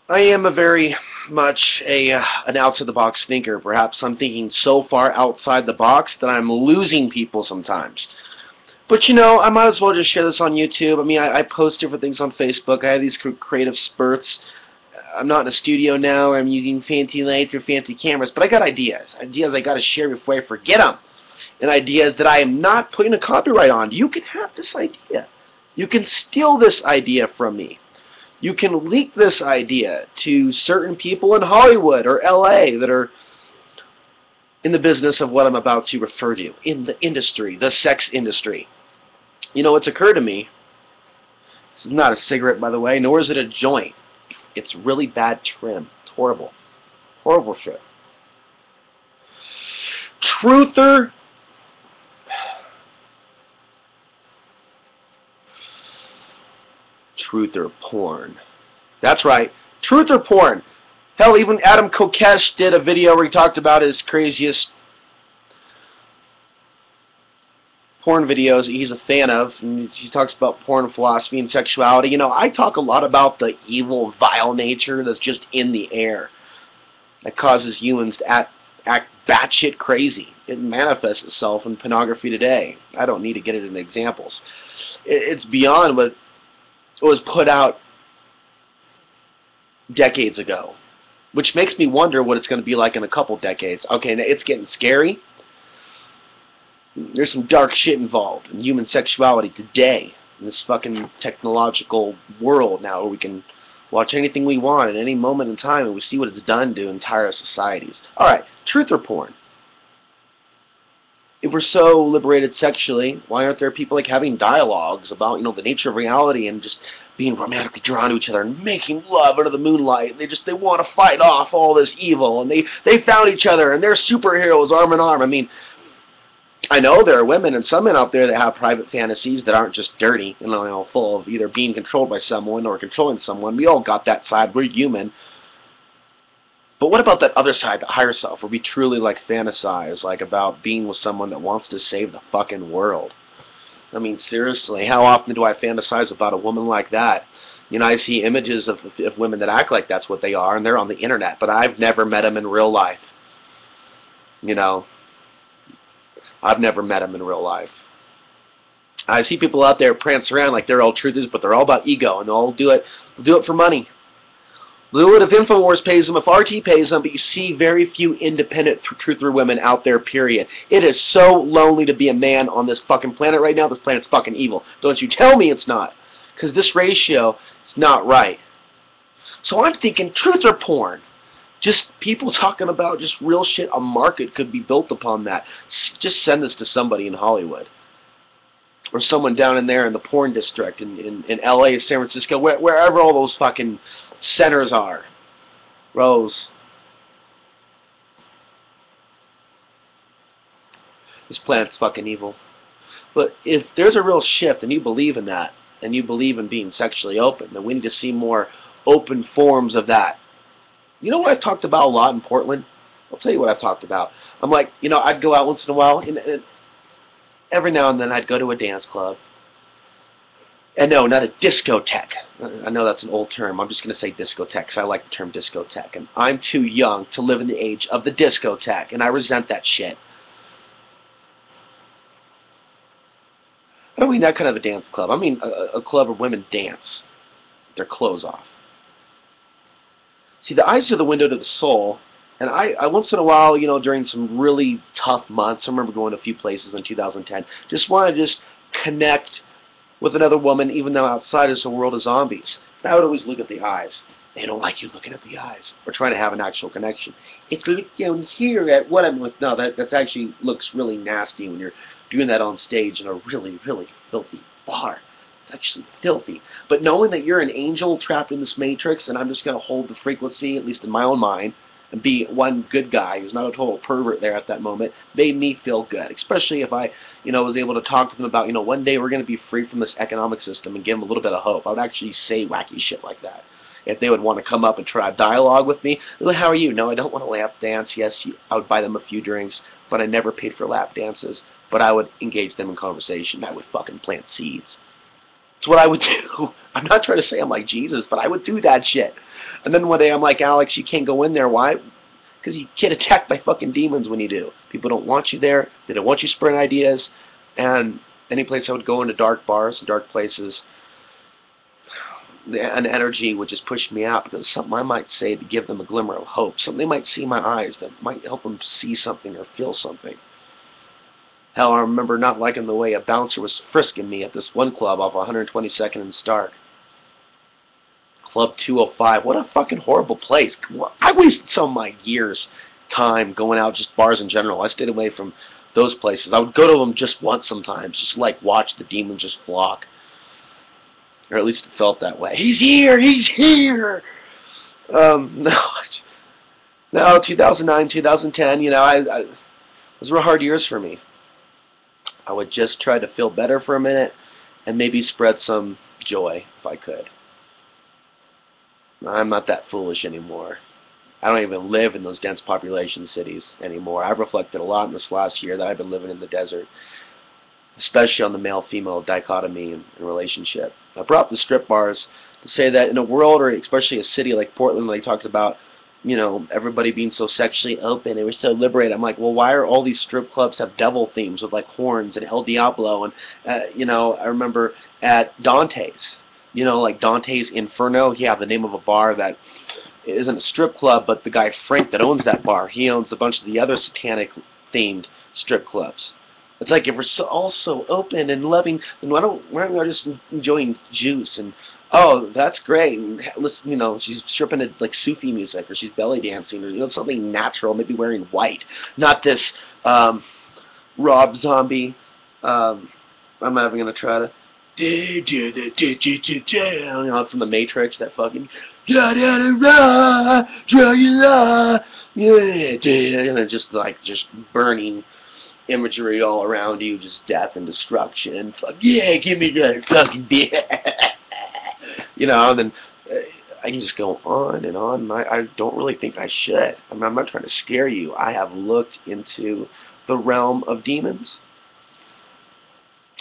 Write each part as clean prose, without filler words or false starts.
I am a very much an outside the box thinker. Perhaps I'm thinking so far outside the box that I'm losing people sometimes. But you know, I might as well just share this on YouTube. I mean, I post different things on Facebook. I have these creative spurts. I'm not in a studio now. I'm using fancy lights or fancy cameras, but I got ideas. Ideas I got to share before I forget them. And ideas that I am not putting a copyright on. You can have this idea. You can steal this idea from me. You can leak this idea to certain people in Hollywood or LA that are in the business of what I'm about to refer to, in the industry, the sex industry. You know, what's occurred to me, this is not a cigarette, by the way, nor is it a joint. It's really bad trim. It's horrible. Horrible shit. Truther. Truther porn. That's right. Truther porn. Hell, even Adam Kokesh did a video where he talked about his craziest porn videos he's a fan of. And he talks about porn philosophy and sexuality. You know, I talk a lot about the evil, vile nature that's just in the air that causes humans to act batshit crazy. It manifests itself in pornography today. I don't need to get it into examples. It's beyond what was put out decades ago, which makes me wonder what it's going to be like in a couple decades. Okay, it's getting scary. There's some dark shit involved in human sexuality today, in this fucking technological world now where we can watch anything we want at any moment in time and we see what it's done to entire societies. Alright, truth or porn? If we're so liberated sexually, why aren't there people like having dialogues about, you know, the nature of reality and just being romantically drawn to each other and making love under the moonlight? They want to fight off all this evil, and they found each other and they're superheroes arm in arm. I mean, I know there are women and some men out there that have private fantasies that aren't just dirty, you know, full of either being controlled by someone or controlling someone. We all got that side. We're human. But what about that other side, the higher self, where we truly like fantasize like about being with someone that wants to save the fucking world? I mean, seriously, how often do I fantasize about a woman like that? You know, I see images of women that act like that's what they are, and they're on the internet, but I've never met them in real life. You know, I've never met them in real life. I see people out there prance around like they're all truthers, but they're all about ego, and they'll do it for money. Do it if InfoWars pays them, if RT pays them, but you see very few independent truther women out there, period. It is so lonely to be a man on this fucking planet right now. This planet's fucking evil. Don't you tell me it's not. Because this ratio is not right. So I'm thinking truther porn. Just people talking about just real shit. A market could be built upon that. Just send this to somebody in Hollywood. Or someone down in there in the porn district in LA, San Francisco, wherever all those fucking centers are. Rose. This planet's fucking evil. But if there's a real shift and you believe in that, and you believe in being sexually open, then we need to see more open forms of that. You know what I've talked about a lot in Portland? I'll tell you what I've talked about. I'm like, you know, I'd go out once in a while, and every now and then I'd go to a dance club. And no, not a discotheque. I know that's an old term. I'm just going to say discotheque because I like the term discotheque. And I'm too young to live in the age of the discotheque, and I resent that shit. I don't mean that kind of a dance club. I mean a club where women dance with their clothes off. See, the eyes are the window to the soul. And I once in a while, you know, during some really tough months, I remember going to a few places in 2010, just want to just connect with another woman, even though outside is a world of zombies. And I would always look at the eyes. They don't like you looking at the eyes. We're trying to have an actual connection. If you look down here at what I'm with, no, that actually looks really nasty when you're doing that on stage in a really, really filthy bar. It's actually filthy. But knowing that you're an angel trapped in this matrix, and I'm just going to hold the frequency, at least in my own mind, and be one good guy who's not a total pervert there at that moment, made me feel good. Especially if I, you know, was able to talk to them about, you know, one day we're going to be free from this economic system and give them a little bit of hope. I would actually say wacky shit like that. If they would want to come up and try a dialogue with me, they're like, how are you? No, I don't want to lap dance. Yes, I would buy them a few drinks, but I never paid for lap dances. But I would engage them in conversation. I would fucking plant seeds. It's what I would do. I'm not trying to say I'm like Jesus, but I would do that shit. And then one day I'm like, Alex, you can't go in there. Why? Because you get attacked by fucking demons when you do. People don't want you there. They don't want you spreading ideas. And any place I would go into dark bars and dark places, an energy would just push me out because something I might say to give them a glimmer of hope. Something they might see in my eyes that might help them see something or feel something. Hell, I remember not liking the way a bouncer was frisking me at this one club off 122nd and Stark. Club 205. What a fucking horrible place. I wasted some of my years' time going out, just bars in general. I stayed away from those places. I would go to them just once sometimes, just like watch the demons just flock. Or at least it felt that way. He's here! He's here! No, 2009, 2010, you know, those were hard years for me. I would just try to feel better for a minute and maybe spread some joy if I could. I'm not that foolish anymore. I don't even live in those dense population cities anymore. I've reflected a lot in this last year that I've been living in the desert, especially on the male-female dichotomy and relationship. I brought up the strip bars to say that in a world, or especially a city like Portland, they talked about, you know, everybody being so sexually open, they were so liberated. I'm like, well, why are all these strip clubs have devil themes with like horns and El Diablo? And, you know, I remember at Dante's, you know, like Dante's Inferno, yeah, the name of a bar that isn't a strip club, but the guy Frank that owns that bar, he owns a bunch of the other satanic-themed strip clubs. It's like if we're all so open and loving, then why aren't we just enjoying juice and, oh, that's great, and listen, you know, she's stripping to like Sufi music, or she's belly dancing, or, you know, something natural, maybe wearing white, not this Rob Zombie. I'm not even gonna try to. You know, from the Matrix, that fucking and it's just like burning imagery all around you, just death and destruction. Fuck yeah, give me that fucking beer. You know, and then I can just go on and on. I don't really think I should. I mean, I'm not trying to scare you. I have looked into the realm of demons.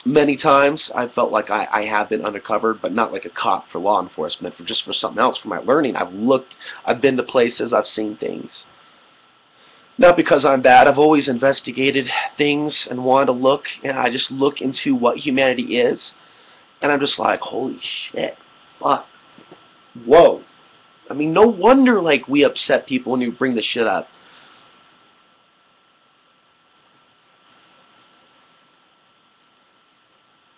Many times I felt like I have been undercover, but not like a cop for law enforcement, just for something else, for my learning. I've been to places, I've seen things. Not because I'm bad, I've always investigated things and wanted to look, and I just look into what humanity is, and I'm just like, holy shit, fuck, whoa. I mean, no wonder, like, we upset people when you bring the shit up.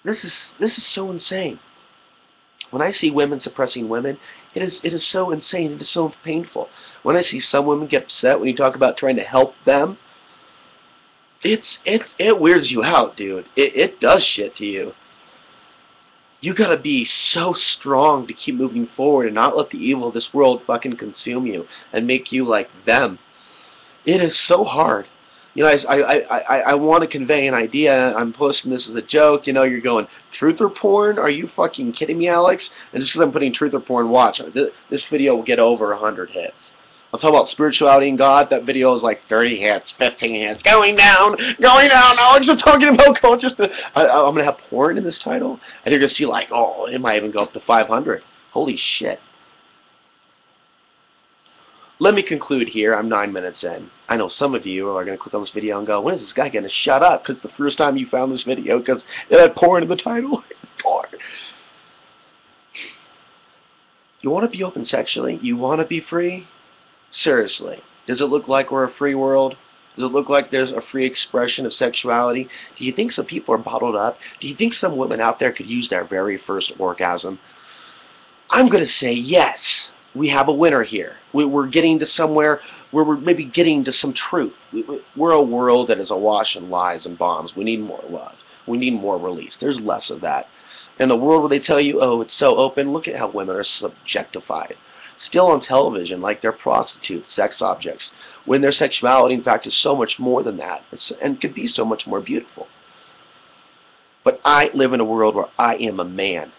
This is so insane. When I see women suppressing women, it is so insane. It is so painful. When I see some women get upset when you talk about trying to help them, it weirds you out, dude. It does shit to you. You gotta be so strong to keep moving forward and not let the evil of this world fucking consume you and make you like them. It is so hard. You know, I want to convey an idea. I'm posting this as a joke. You know, you're going, truth or porn? Are you fucking kidding me, Alex? And just because I'm putting truth or porn, watch. This video will get over 100 hits. I'll talk about spirituality and God. That video is like 30 hits, 15 hits. Going down. Alex is talking about consciousness. I'm going to have porn in this title. And you're going to see like, oh, it might even go up to 500. Holy shit. Let me conclude here. I'm 9 minutes in. I know some of you are going to click on this video and go, when is this guy going to shut up? Because the first time you found this video, because it had porn in the title. Porn. You want to be open sexually? You want to be free? Seriously. Does it look like we're a free world? Does it look like there's a free expression of sexuality? Do you think some people are bottled up? Do you think some women out there could use their very first orgasm? I'm going to say yes. We have a winner here. We're getting to somewhere where we're maybe getting to some truth. We're a world that is awash in lies and bombs. We need more love. We need more release. There's less of that. In the world where they tell you, oh, it's so open, look at how women are subjectified. Still on television like they're prostitutes, sex objects, when their sexuality, in fact, is so much more than that and could be so much more beautiful. But I live in a world where I am a man.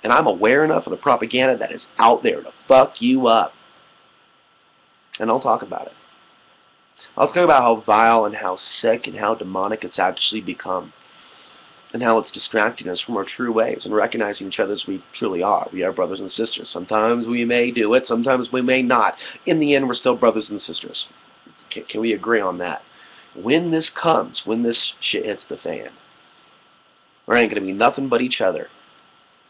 And I'm aware enough of the propaganda that is out there to fuck you up. And I'll talk about it. I'll talk about how vile and how sick and how demonic it's actually become. and how it's distracting us from our true ways and recognizing each other as we truly are. We are brothers and sisters. Sometimes we may do it, sometimes we may not. In the end, we're still brothers and sisters. Can we agree on that? When this comes, when this shit hits the fan, there ain't going to be nothing but each other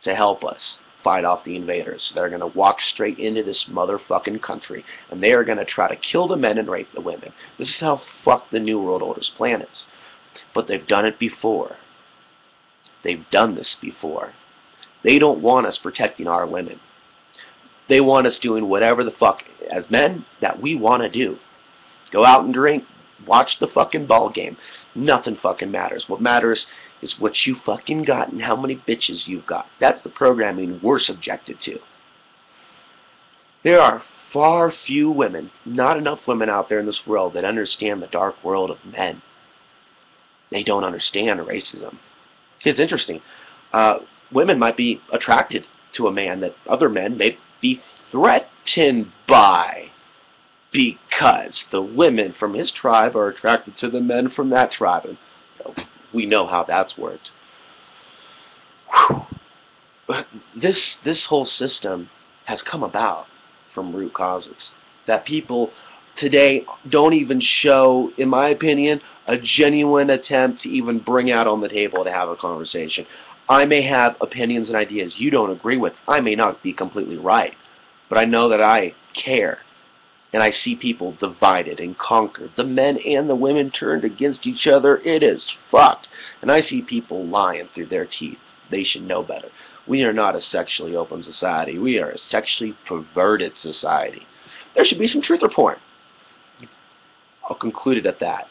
to help us fight off the invaders. They're going to walk straight into this motherfucking country, and they are going to try to kill the men and rape the women. This is how fucked the New World Order's plan is. But they've done it before. They've done this before. They don't want us protecting our women. They want us doing whatever the fuck, as men, that we want to do. Go out and drink. Watch the fucking ball game. Nothing fucking matters. What matters is what you fucking got and how many bitches you've got. That's the programming we're subjected to. There are far few women, not enough women out there in this world that understand the dark world of men. They don't understand racism. It's interesting. Women might be attracted to a man that other men may be threatened by, because the women from his tribe are attracted to the men from that tribe. And we know how that's worked. But this whole system has come about from root causes that people today don't even show, in my opinion, a genuine attempt to even bring out on the table to have a conversation. I may have opinions and ideas you don't agree with. I may not be completely right, but I know that I care. And I see people divided and conquered. The men and the women turned against each other. It is fucked. And I see people lying through their teeth. They should know better. We are not a sexually open society. We are a sexually perverted society. There should be some truth or porn. I'll conclude it at that.